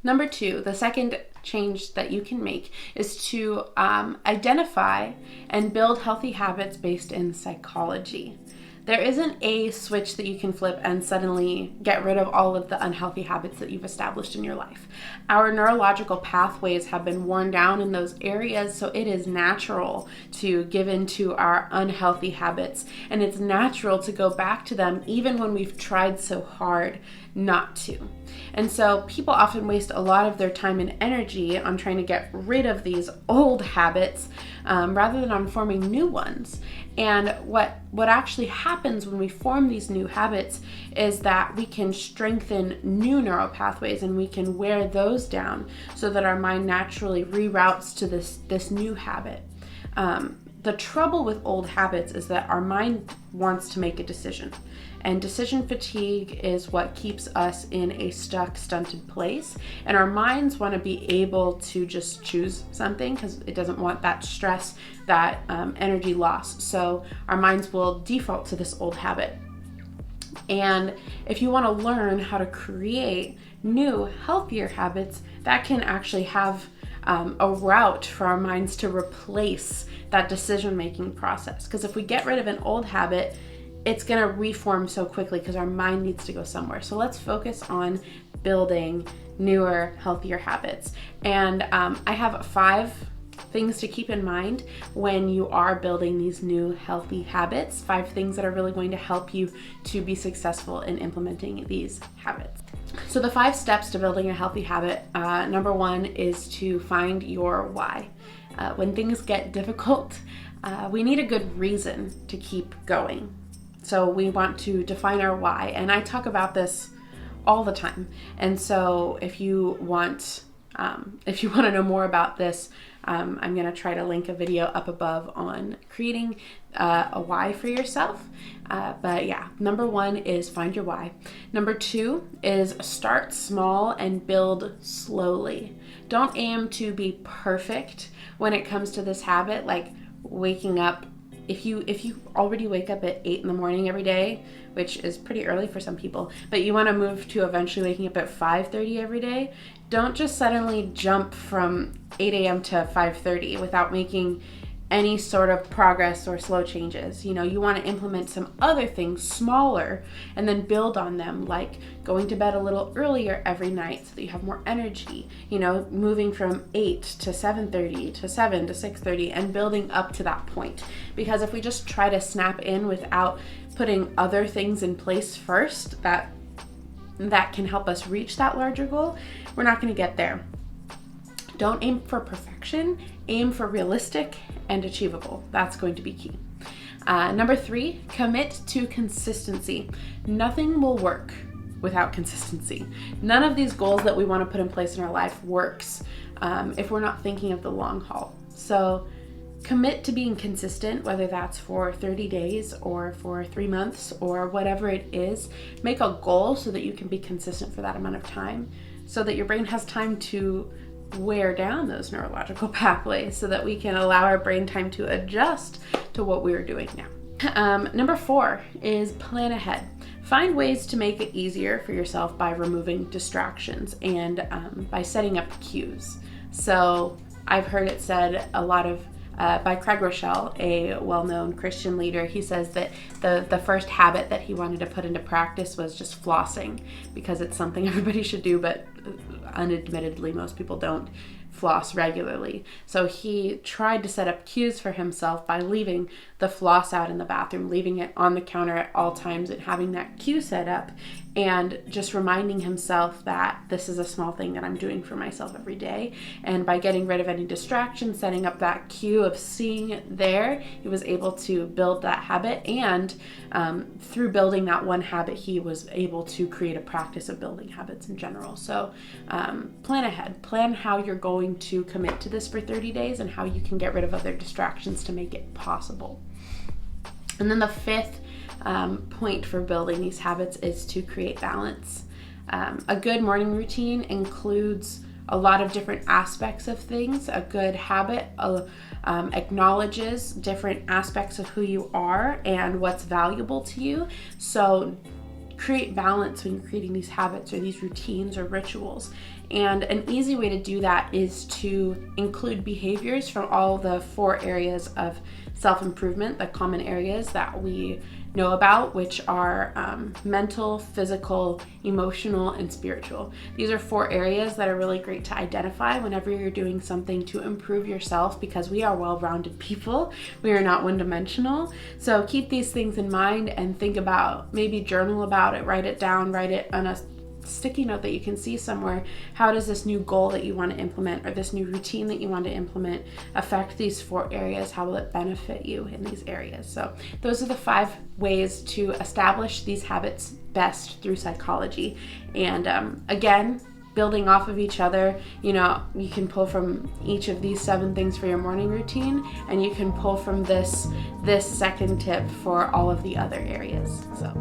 Number 2, the second change that you can make is to identify and build healthy habits based in psychology. There isn't a switch that you can flip and suddenly get rid of all of the unhealthy habits that you've established in your life. Our neurological pathways have been worn down in those areas, so it is natural to give into our unhealthy habits, and it's natural to go back to them even when we've tried so hard not to. And so people often waste a lot of their time and energy on trying to get rid of these old habits rather than on forming new ones. And what actually happens when we form these new habits is that we can strengthen new neural pathways, and we can wear those down so that our mind naturally reroutes to this new habit. The trouble with old habits is that our mind wants to make a decision. And decision fatigue is what keeps us in a stuck, stunted place. And our minds want to be able to just choose something because it doesn't want that stress, that energy loss. So our minds will default to this old habit. And if you want to learn how to create new, healthier habits, that can actually have a route for our minds to replace that decision-making process. Because if we get rid of an old habit, it's going to reform so quickly because our mind needs to go somewhere. So let's focus on building newer, healthier habits. And I have 5 things to keep in mind when you are building these new healthy habits, 5 things that are really going to help you to be successful in implementing these habits. So the 5 steps to building a healthy habit, number 1 is to find your why. When things get difficult, we need a good reason to keep going. So we want to define our why, and I talk about this all the time. And so if you want to know more about this, I'm going to try to link a video up above on creating a why for yourself. But yeah, number 1 is find your why. Number 2 is start small and build slowly. Don't aim to be perfect when it comes to this habit, like waking up. If you already wake up at 8 in the morning every day, which is pretty early for some people, but you want to move to eventually waking up at 5:30 every day, don't just suddenly jump from 8 a.m. to 5:30 without making any sort of progress or slow changes. You want to implement some other things smaller and then build on them, like going to bed a little earlier every night so that you have more energy, moving from 8 to 7:30 to 7 to 6:30 and building up to that point. Because if we just try to snap in without putting other things in place first that can help us reach that larger goal, we're not going to get there. Don't aim for perfection, aim for realistic and achievable. That's going to be key. Number 3, commit to consistency. Nothing will work without consistency. None of these goals that we want to put in place in our life works if we're not thinking of the long haul. So commit to being consistent, whether that's for 30 days or for 3 months or whatever it is. Make a goal so that you can be consistent for that amount of time, so that your brain has time to wear down those neurological pathways so that we can allow our brain time to adjust to what we're doing now. Number 4 is plan ahead. Find ways to make it easier for yourself by removing distractions and by setting up cues. So I've heard it said a lot of by Craig Rochelle, a well-known Christian leader. He says that the first habit that he wanted to put into practice was just flossing, because it's something everybody should do, but unadmittedly most people don't floss regularly. So he tried to set up cues for himself by leaving the floss out in the bathroom, leaving it on the counter at all times and having that cue set up, and just reminding himself that this is a small thing that I'm doing for myself every day. And by getting rid of any distractions, setting up that cue of seeing it there, he was able to build that habit. And through building that one habit, he was able to create a practice of building habits in general. So plan ahead. Plan how you're going to commit to this for 30 days and how you can get rid of other distractions to make it possible. And then the 5th point for building these habits is to create balance. A good morning routine includes a lot of different aspects of things. A good habit acknowledges different aspects of who you are and what's valuable to you. So create balance when you're creating these habits or these routines or rituals. And an easy way to do that is to include behaviors from all the 4 areas of self-improvement, the common areas that we know about, which are mental, physical, emotional, and spiritual. These are 4 areas that are really great to identify whenever you're doing something to improve yourself, because we are well-rounded people. We are not one-dimensional. So keep these things in mind and think about, maybe journal about it, write it down, write it on a sticky note that you can see somewhere. How does this new goal that you want to implement, or this new routine that you want to implement, affect these 4 areas? How will it benefit you in these areas? So those are the 5 ways to establish these habits best through psychology. And again, building off of each other, you can pull from each of these 7 things for your morning routine, and you can pull from this second tip for all of the other areas. So